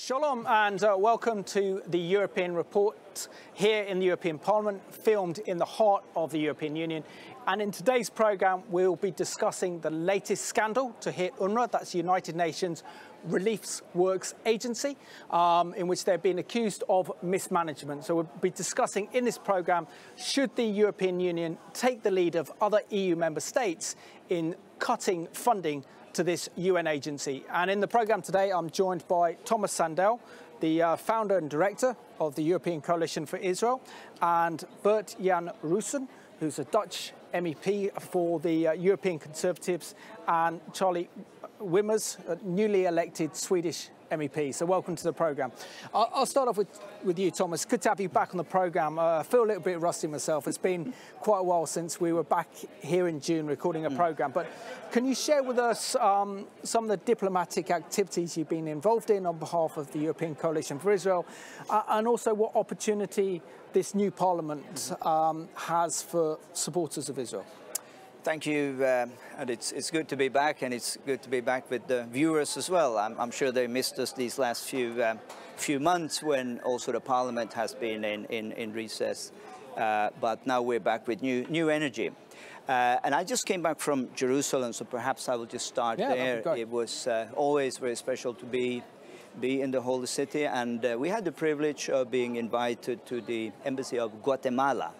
Shalom and welcome to the European Report here in the European Parliament, filmed in the heart of the European Union. And in today's programme, we'll be discussing the latest scandal to hit UNRWA, that's the United Nations Relief Works Agency, in which they've been accused of mismanagement. So we'll be discussing in this programme, should the European Union take the lead of other EU member states in cutting funding to this UN agency. And in the programme today, I'm joined by Thomas Sandel, the founder and director of the European Coalition for Israel, and Bert-Jan Roesen, who's a Dutch MEP for the European Conservatives, and Charlie Weimers, a newly elected Swedish MEP. So welcome to the programme. I'll start off with you, Thomas. Good to have you back on the programme. I feel a little bit rusty myself. It's been quite a while since we were back here in June recording a programme. But can you share with us some of the diplomatic activities you've been involved in on behalf of the European Coalition for Israel, and also what opportunity this new Parliament has for supporters of Israel? Thank you, and it's good to be back, and it's good to be back with the viewers as well. I'm sure they missed us these last few months when also the Parliament has been in recess, but now we're back with new energy. And I just came back from Jerusalem, so perhaps I will just start there. It was always very special to be in the holy city, and we had the privilege of being invited to the embassy of Guatemala,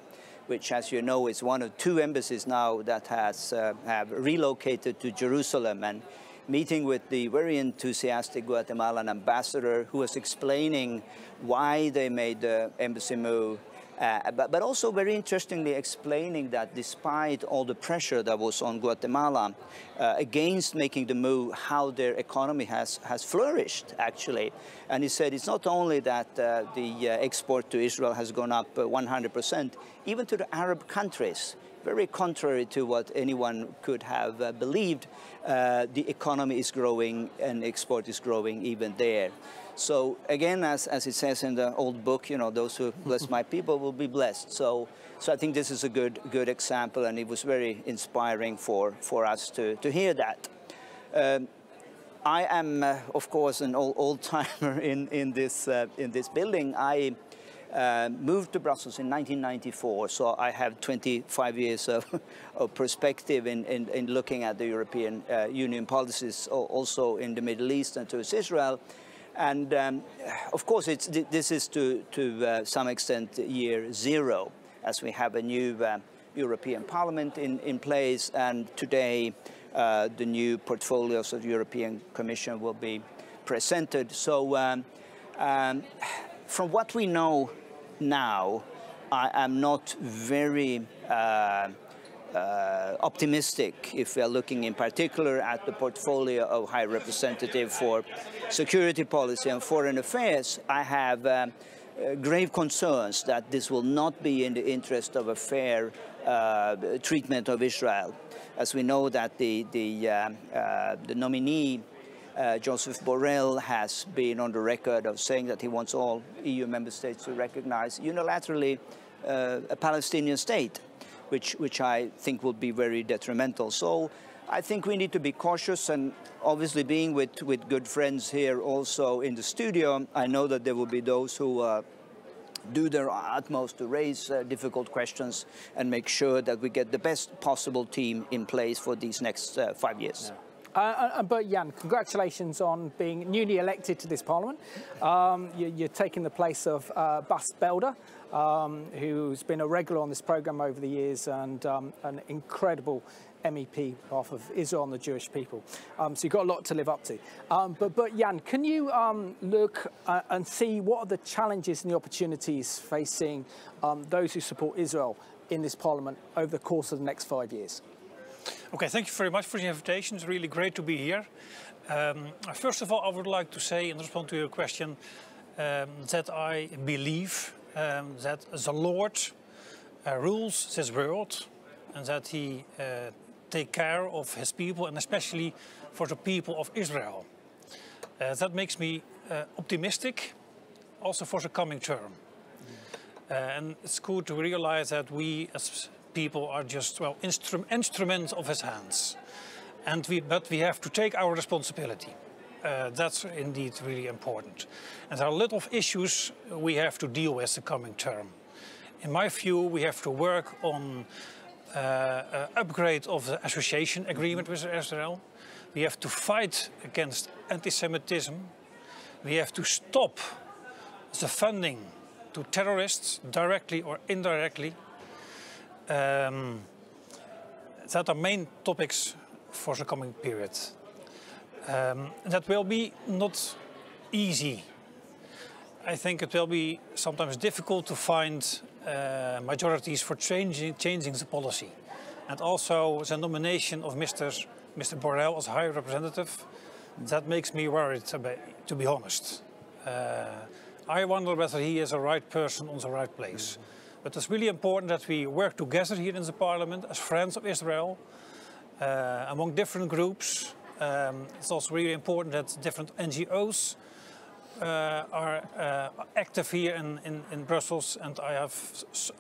which, as you know, is one of two embassies now that have relocated to Jerusalem, and meeting with the very enthusiastic Guatemalan ambassador who was explaining why they made the embassy move, but also very interestingly explaining that despite all the pressure that was on Guatemala against making the move, how their economy has flourished, actually. And he said it's not only that the export to Israel has gone up 100%, even to the Arab countries, very contrary to what anyone could have believed, the economy is growing and export is growing even there. So again, as it says in the old book, you know, those who bless my people will be blessed. So I think this is a good example, and it was very inspiring for us to hear that. I am, of course, an old timer in this building. I moved to Brussels in 1994, so I have 25 years of perspective in looking at the European Union policies, also in the Middle East and towards Israel. And of course, this is to some extent year zero, as we have a new European Parliament in place, and today the new portfolios of the European Commission will be presented. So from what we know now, I am not very optimistic if we are looking in particular at the portfolio of High Representative for Security Policy and Foreign Affairs. I have grave concerns that this will not be in the interest of a fair treatment of Israel. As we know that the nominee, Joseph Borrell, has been on the record of saying that he wants all EU member states to recognize unilaterally a Palestinian state, which I think will be very detrimental. So I think we need to be cautious, and obviously being with good friends here also in the studio, I know that there will be those who do their utmost to raise difficult questions and make sure that we get the best possible team in place for these next 5 years. Yeah. But Jan, congratulations on being newly elected to this Parliament. You're taking the place of Bas Belder, who's been a regular on this programme over the years and an incredible MEP on behalf of Israel and the Jewish people. So you've got a lot to live up to. But Jan, can you look and see what are the challenges and the opportunities facing those who support Israel in this Parliament over the course of the next 5 years? Okay, thank you very much for the invitation. It's really great to be here. First of all, I would like to say, in response to your question, that I believe that the Lord rules this world, and that He takes care of His people, and especially for the people of Israel. That makes me optimistic, also for the coming term. And it's good to realize that we as people are just, well, instruments of His hands. But we have to take our responsibility. that's indeed really important. And there are a lot of issues we have to deal with the coming term. In my view, we have to work on upgrade of the association agreement with Israel. We have to fight against anti-Semitism. We have to stop the funding to terrorists, directly or indirectly. That are main topics for the coming period. That will be not easy. I think it will be sometimes difficult to find majorities for changing the policy. And also the nomination of Mr. Borrell as High Representative, that makes me worried, to be honest. I wonder whether he is the right person on the right place. But it's really important that we work together here in the Parliament as friends of Israel, among different groups. It's also really important that different NGOs are active here in Brussels, and I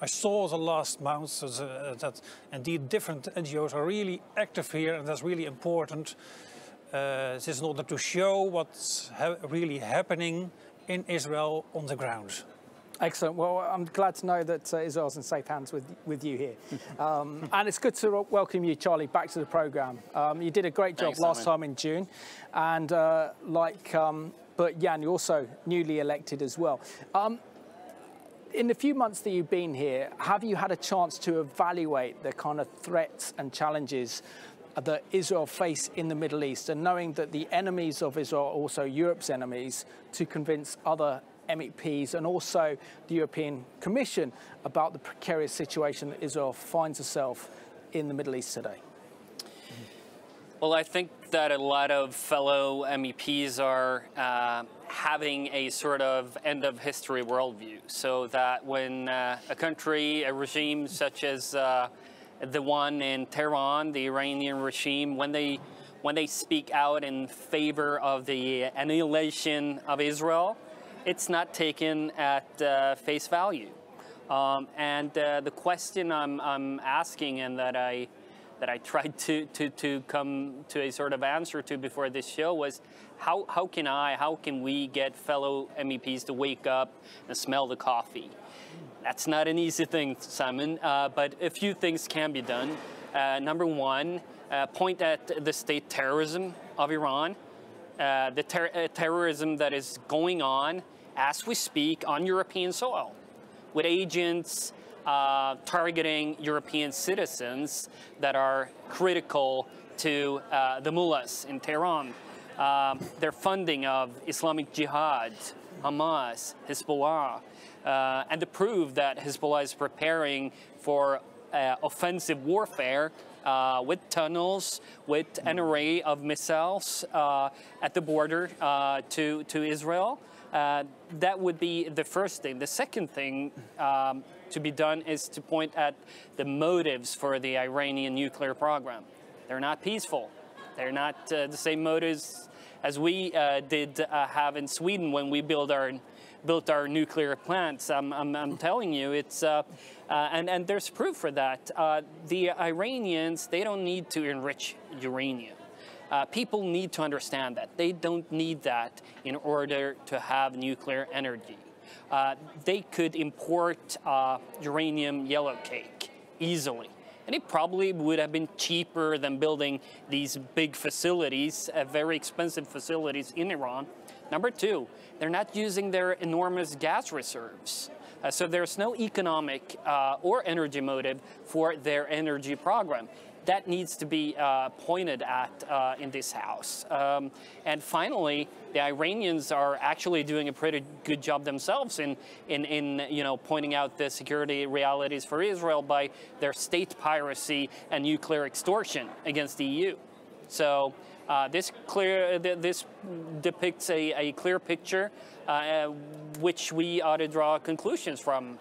saw the last months that indeed different NGOs are really active here, and that's really important. This is in order to show what's really happening in Israel on the ground. Excellent. Well, I'm glad to know that Israel's in safe hands with you here. And it's good to welcome you, Charlie, back to the programme. You did a great job last time in June. And but Jan, you're also newly elected as well. In the few months that you've been here, have you had a chance to evaluate the kind of threats and challenges that Israel face in the Middle East, and knowing that the enemies of Israel are also Europe's enemies, to convince other MEPs and also the European Commission about the precarious situation that Israel finds itself in the Middle East today? Well, I think that a lot of fellow MEPs are having a sort of end of history worldview, so that when a country, a regime such as the one in Tehran, the Iranian regime, when they speak out in favor of the annihilation of Israel, it's not taken at face value. And the question I'm asking, and that I tried to come to a sort of answer to before this show, was how can we get fellow MEPs to wake up and smell the coffee? That's not an easy thing, Simon, but a few things can be done. Number one, point at the state terrorism of Iran, the terrorism that is going on as we speak on European soil, with agents targeting European citizens that are critical to the mullahs in Tehran. Their funding of Islamic Jihad, Hamas, Hezbollah, and to prove that Hezbollah is preparing for offensive warfare with tunnels, with an array of missiles at the border to Israel. That would be the first thing. The second thing to be done is to point at the motives for the Iranian nuclear program. They're not peaceful. They're not the same motives as we did have in Sweden when we built our nuclear plants. I'm telling you, it's and there's proof for that. The Iranians, they don't need to enrich uranium. People need to understand that. They don't need that in order to have nuclear energy. They could import uranium yellowcake easily. And it probably would have been cheaper than building these big facilities, very expensive facilities in Iran. Number two, they're not using their enormous gas reserves. So there's no economic or energy motive for their energy program. That needs to be pointed at in this House. And finally, the Iranians are actually doing a pretty good job themselves in pointing out the security realities for Israel by their state piracy and nuclear extortion against the EU. So this depicts a clear picture which we ought to draw conclusions from.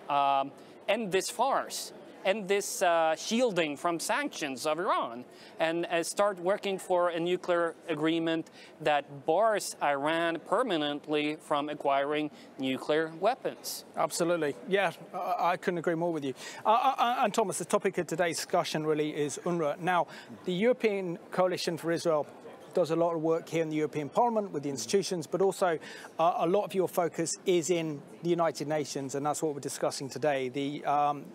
End this farce. End this shielding from sanctions of Iran, and start working for a nuclear agreement that bars Iran permanently from acquiring nuclear weapons. Absolutely. Yeah, I couldn't agree more with you. And Thomas, the topic of today's discussion really is UNRWA. Now, the European Coalition for Israel does a lot of work here in the European Parliament with the institutions, but also a lot of your focus is in the United Nations, and that's what we're discussing today. The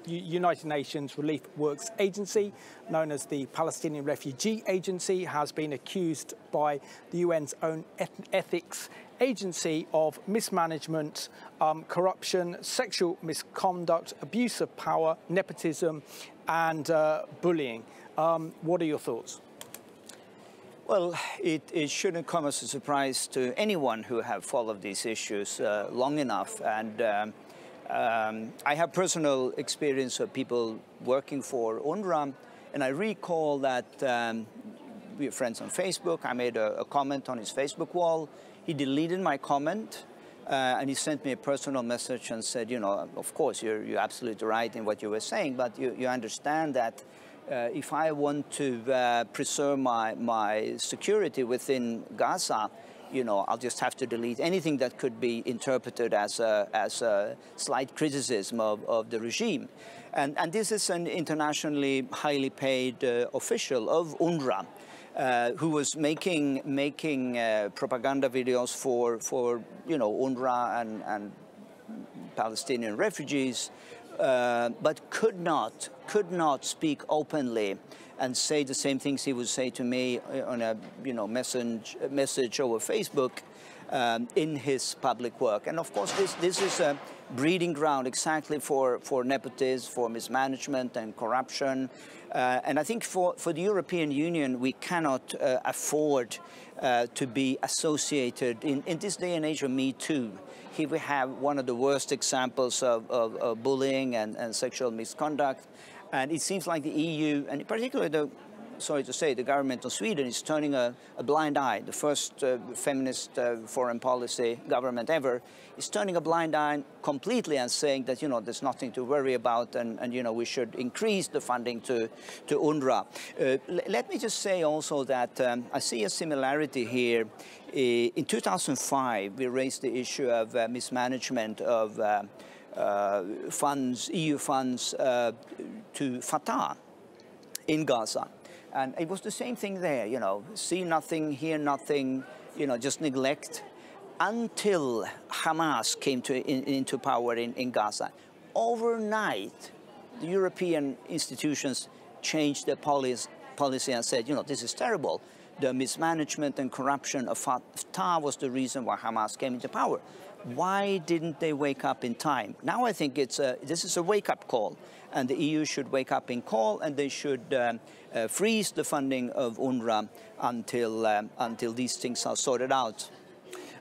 United Nations Relief Works Agency, known as the Palestinian Refugee Agency, has been accused by the UN's own ethics agency of mismanagement, corruption, sexual misconduct, abuse of power, nepotism, and bullying. What are your thoughts? Well, it shouldn't come as a surprise to anyone who have followed these issues long enough. And I have personal experience of people working for UNRWA, and I recall that we are friends on Facebook. I made a comment on his Facebook wall. He deleted my comment, and he sent me a personal message and said, you know, of course, you're absolutely right in what you were saying, but you understand that if I want to preserve my security within Gaza, you know, I'll just have to delete anything that could be interpreted as a slight criticism of the regime. And this is an internationally highly paid official of UNRWA, who was making propaganda videos for you know, UNRWA and Palestinian refugees, but could not speak openly and say the same things he would say to me on a, you know, message over Facebook in his public work. And of course, this is a breeding ground exactly for nepotism, for mismanagement and corruption. And I think for the European Union, we cannot afford to be associated in this day and age of Me Too. Here we have one of the worst examples of bullying and sexual misconduct. And it seems like the EU, and in particular, sorry to say, the government of Sweden is turning a blind eye. The first feminist foreign policy government ever is turning a blind eye completely and saying that, you know, there's nothing to worry about, and you know, we should increase the funding to UNRWA. Let me just say also that I see a similarity here. In 2005, we raised the issue of mismanagement of funds, EU funds to Fatah in Gaza. And it was the same thing there, you know, see nothing, hear nothing, you know, just neglect, until Hamas came into power in Gaza. Overnight, the European institutions changed their policy and said, you know, this is terrible. The mismanagement and corruption of Fatah was the reason why Hamas came into power. Why didn't they wake up in time? Now I think this is a wake-up call, and the EU should wake up in call, and they should freeze the funding of UNRWA until these things are sorted out.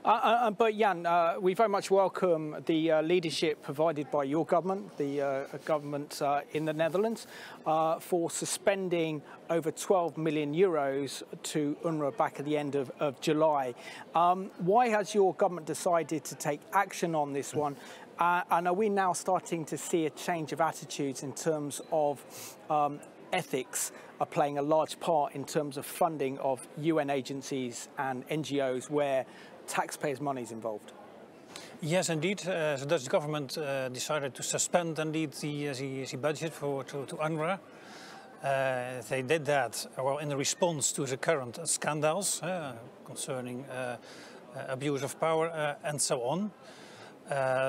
But Jan, we very much welcome the leadership provided by your government, the government in the Netherlands, for suspending over 12 million euros to UNRWA back at the end of July. Why has your government decided to take action on this one? And are we now starting to see a change of attitudes in terms of ethics are playing a large part in terms of funding of UN agencies and NGOs where taxpayers' money is involved? Yes, indeed. The Dutch government decided to suspend indeed the budget to UNRWA. They did that well in response to the current scandals concerning abuse of power and so on.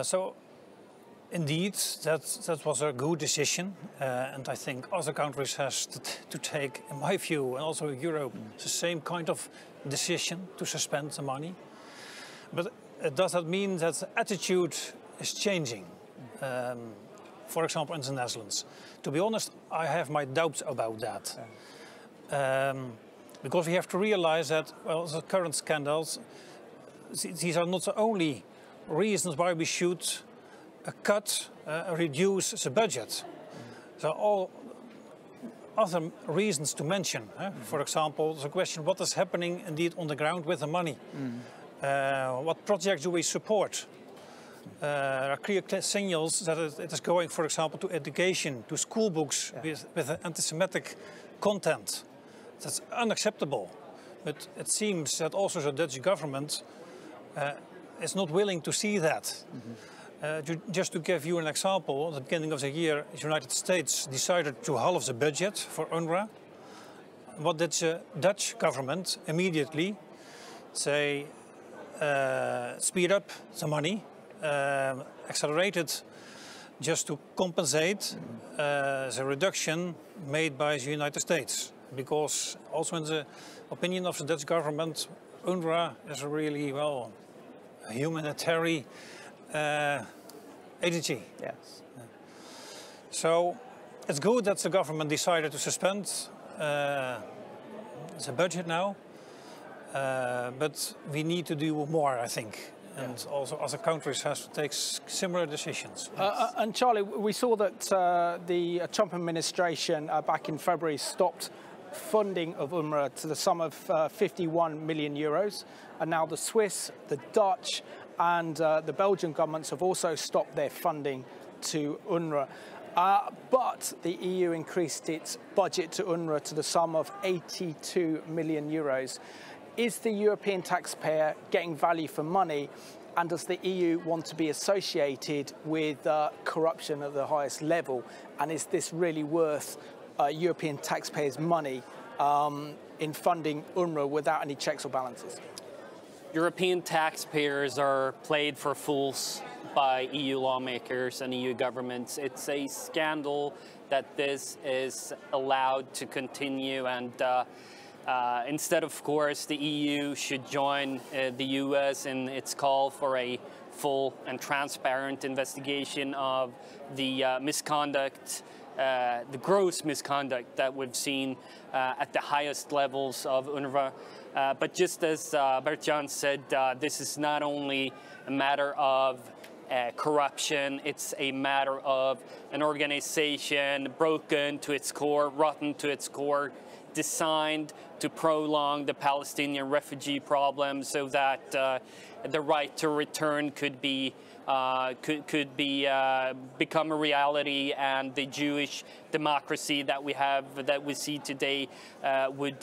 So indeed, that was a good decision, and I think other countries have to take, in my view, and also Europe, the same kind of decision to suspend the money. But does that mean that the attitude is changing? For example, in the Netherlands. To be honest, I have my doubts about that. Because we have to realize that, well, the current scandals, these are not the only reasons why we should reduce the budget. There are all other reasons to mention. For example, the question, what is happening indeed on the ground with the money? What projects do we support? There are clear signals that it is going, for example, to education, to school books with anti-Semitic content. That's unacceptable. But it seems that also the Dutch government is not willing to see that. Just to give you an example, at the beginning of the year, the United States decided to halve the budget for UNRWA. what did the Dutch government immediately say? Speed up the money, accelerated just to compensate the reduction made by the United States. Because also in the opinion of the Dutch government, UNRWA is a really, well, a humanitarian agency. Yes. So it's good that the government decided to suspend the budget now. But we need to do more, I think. And also other countries have to take similar decisions. And Charlie, we saw that the Trump administration back in February stopped funding of UNRWA to the sum of 51 million euros. And now the Swiss, the Dutch and the Belgian governments have also stopped their funding to UNRWA. But the EU increased its budget to UNRWA to the sum of 82 million euros. Is the European taxpayer getting value for money, and does the EU want to be associated with corruption at the highest level? And is this really worth European taxpayers' money in funding UNRWA without any checks or balances? European taxpayers are played for fools by EU lawmakers and EU governments. It's a scandal that this is allowed to continue, and instead, of course, the EU should join the US in its call for a full and transparent investigation of the misconduct, the gross misconduct that we've seen at the highest levels of UNRWA. But just as Bert-Jan said, this is not only a matter of corruption, it's a matter of an organization broken to its core, rotten to its core, designed to prolong the Palestinian refugee problem so that the right to return could become a reality, and the Jewish democracy that we see today would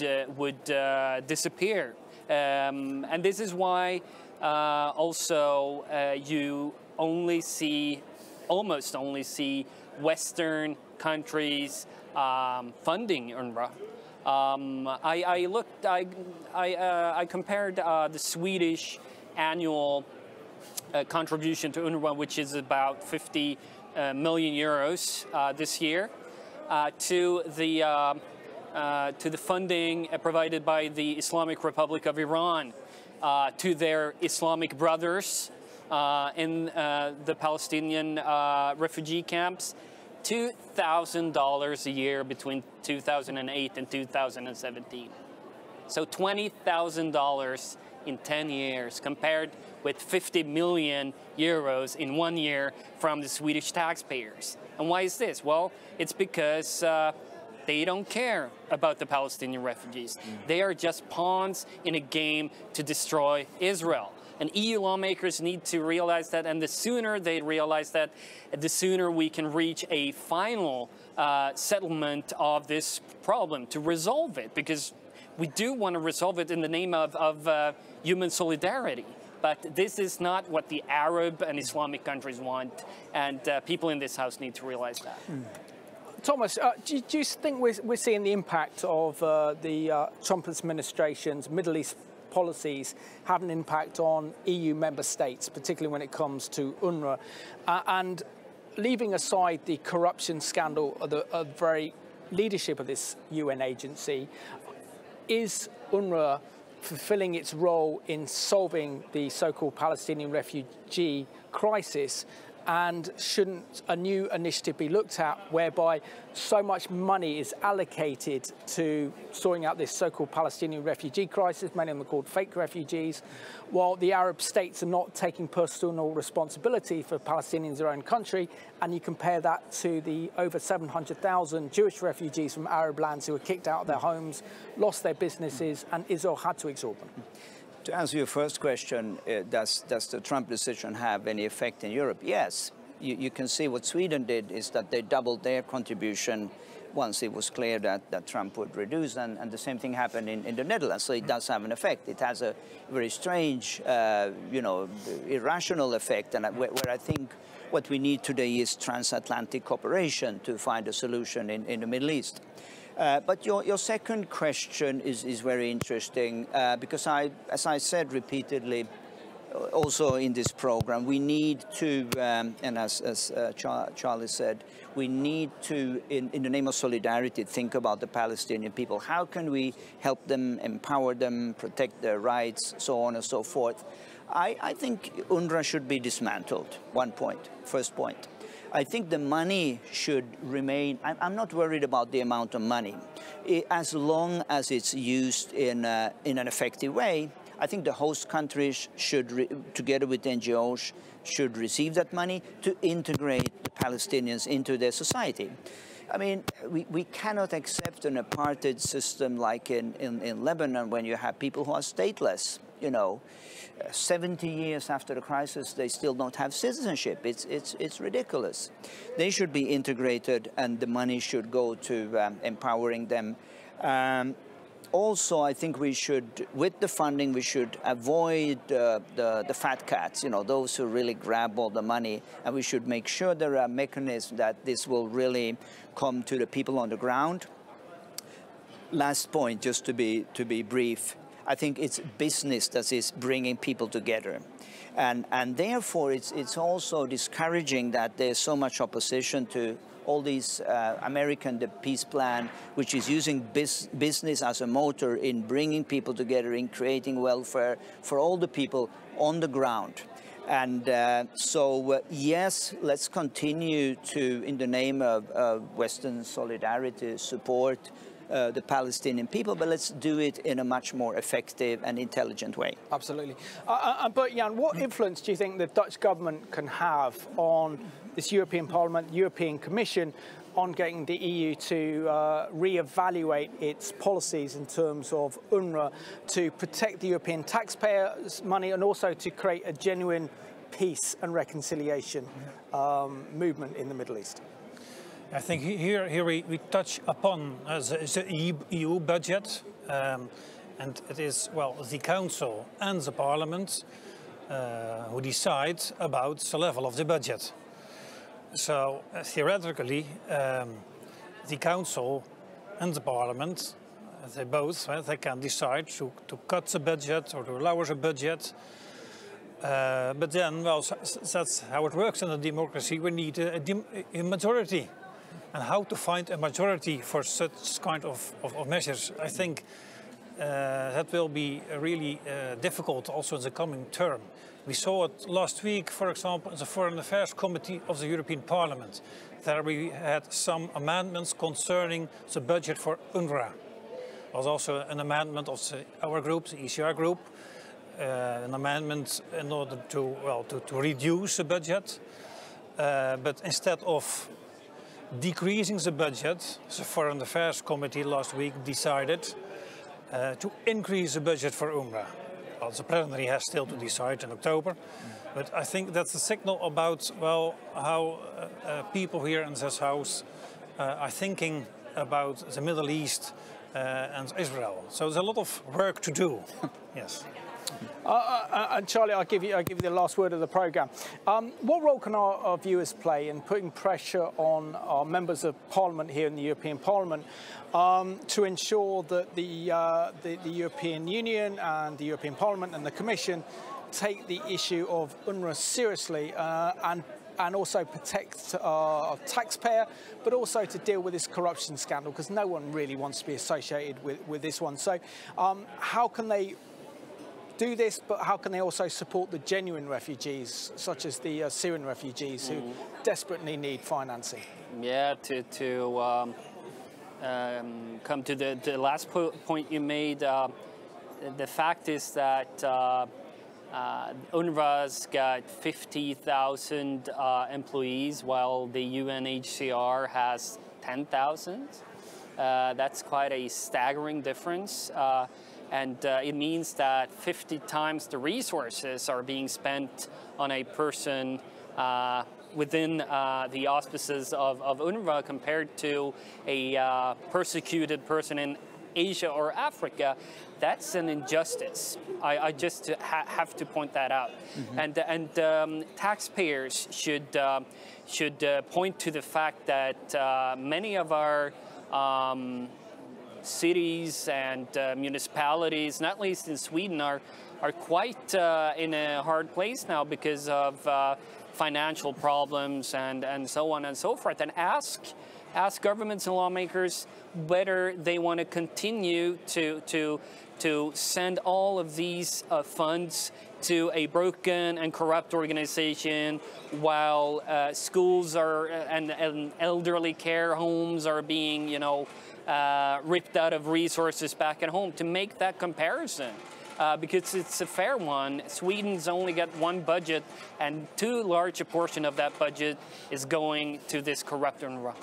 disappear. And this is why also you almost only see Western countries funding UNRWA. I compared the Swedish annual contribution to UNRWA, which is about 50 million euros this year, to the funding provided by the Islamic Republic of Iran to their Islamic brothers in the Palestinian refugee camps. $2,000 a year between 2008 and 2017. So $20,000 in 10 years compared with 50 million euros in 1 year from the Swedish taxpayers. And why is this? Well, it's because they don't care about the Palestinian refugees. They are just pawns in a game to destroy Israel. And EU lawmakers need to realize that, and the sooner they realize that, the sooner we can reach a final settlement of this problem to resolve it, because we do want to resolve it in the name of human solidarity. But this is not what the Arab and Islamic countries want, and people in this House need to realize that. Thomas, do you think we're seeing the impact of the Trump administration's Middle East policies have an impact on EU member states, particularly when it comes to UNRWA? And leaving aside the corruption scandal of the very leadership of this UN agency, is UNRWA fulfilling its role in solving the so-called Palestinian refugee crisis? And shouldn't a new initiative be looked at whereby so much money is allocated to sorting out this so-called Palestinian refugee crisis, many of them are called fake refugees, while the Arab states are not taking personal responsibility for Palestinians in their own country? And you compare that to the over 700,000 Jewish refugees from Arab lands who were kicked out of their homes, lost their businesses, and Israel had to absorb them. To answer your first question, does the Trump decision have any effect in Europe? Yes. You can see what Sweden did is that they doubled their contribution once it was clear that Trump would reduce, and the same thing happened in the Netherlands. So it does have an effect. It has a very strange, irrational effect, and where I think what we need today is transatlantic cooperation to find a solution in the Middle East. But your second question is very interesting because as I said repeatedly, also in this program, we need to, and as Charlie said, we need to, in the name of solidarity, think about the Palestinian people. How can we help them, empower them, protect their rights, so on and so forth? I think UNRWA should be dismantled, first point. I think the money should remain, I'm not worried about the amount of money. As long as it's used in an effective way, I think the host countries should, together with NGOs, should receive that money to integrate the Palestinians into their society. I mean, we cannot accept an apartheid system like in Lebanon when you have people who are stateless, you know. 70 years after the crisis, they still don't have citizenship. It's ridiculous. They should be integrated and the money should go to empowering them. Also, I think we should, with the funding, we should avoid the fat cats, you know, those who really grab all the money, and we should make sure there are mechanisms that this will really come to the people on the ground. Last point, just to be brief, I think it's business that is bringing people together. And therefore, it's also discouraging that there's so much opposition to all these the peace plan, which is using business as a motor in bringing people together, in creating welfare for all the people on the ground. And yes, let's continue to, in the name of Western solidarity, support the Palestinian people, but let's do it in a much more effective and intelligent way. Absolutely. But Jan, what influence do you think the Dutch government can have on this European Parliament, European Commission, on getting the EU to re-evaluate its policies in terms of UNRWA to protect the European taxpayers' money and also to create a genuine peace and reconciliation movement in the Middle East? I think here we touch upon the EU budget, and it is, well, the Council and the Parliament who decide about the level of the budget. So theoretically, the Council and the Parliament, they both, they can decide to cut the budget or to lower the budget. But then, well, that's how it works in a democracy. We need a majority. And how to find a majority for such kind of measures, I think that will be really difficult also in the coming term. We saw it last week, for example, in the Foreign Affairs Committee of the European Parliament. There we had some amendments concerning the budget for UNRWA. There was also an amendment of our group, the ECR group, an amendment in order to reduce the budget. But instead of decreasing the budget, the Foreign Affairs Committee last week decided to increase the budget for UNRWA. Well, the plenary has still to decide in October, but I think that's a signal about, well, how people here in this house are thinking about the Middle East and Israel. So there's a lot of work to do. Yes. And Charlie, I'll give you the last word of the programme. What role can our viewers play in putting pressure on our members of Parliament here in the European Parliament to ensure that the European Union and the European Parliament and the Commission take the issue of UNRWA seriously and also protect our taxpayer, but also to deal with this corruption scandal, because no one really wants to be associated with this one. So how can they do this, but how can they also support the genuine refugees, such as the Syrian refugees who desperately need financing? Yeah, to come to the last point you made, the fact is that UNRWA's got 50,000 employees, while the UNHCR has 10,000. That's quite a staggering difference. And it means that 50 times the resources are being spent on a person within the auspices of UNRWA compared to a persecuted person in Asia or Africa. That's an injustice. I just have to point that out. And taxpayers should point to the fact that many of our cities and municipalities, not least in Sweden, are quite in a hard place now because of financial problems and so on and so forth. And ask governments and lawmakers whether they want to continue to send all of these funds to a broken and corrupt organization, while schools are and elderly care homes are being, ripped out of resources back at home. To make that comparison, because it's a fair one. Sweden's only got one budget, and too large a portion of that budget is going to this corrupt UNRWA.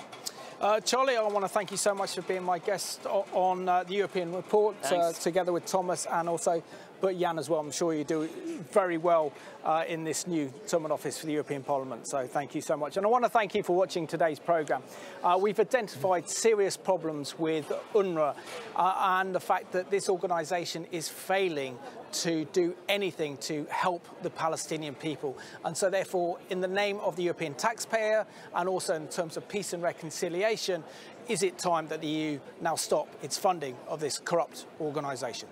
Charlie, I want to thank you so much for being my guest on the European Report, together with Thomas and also Jan as well. I'm sure you do very well in this new Terminal Office for the European Parliament, so thank you so much. And I want to thank you for watching today's programme. We've identified serious problems with UNRWA and the fact that this organisation is failing to do anything to help the Palestinian people. And so therefore, in the name of the European taxpayer and also in terms of peace and reconciliation, is it time that the EU now stop its funding of this corrupt organisation?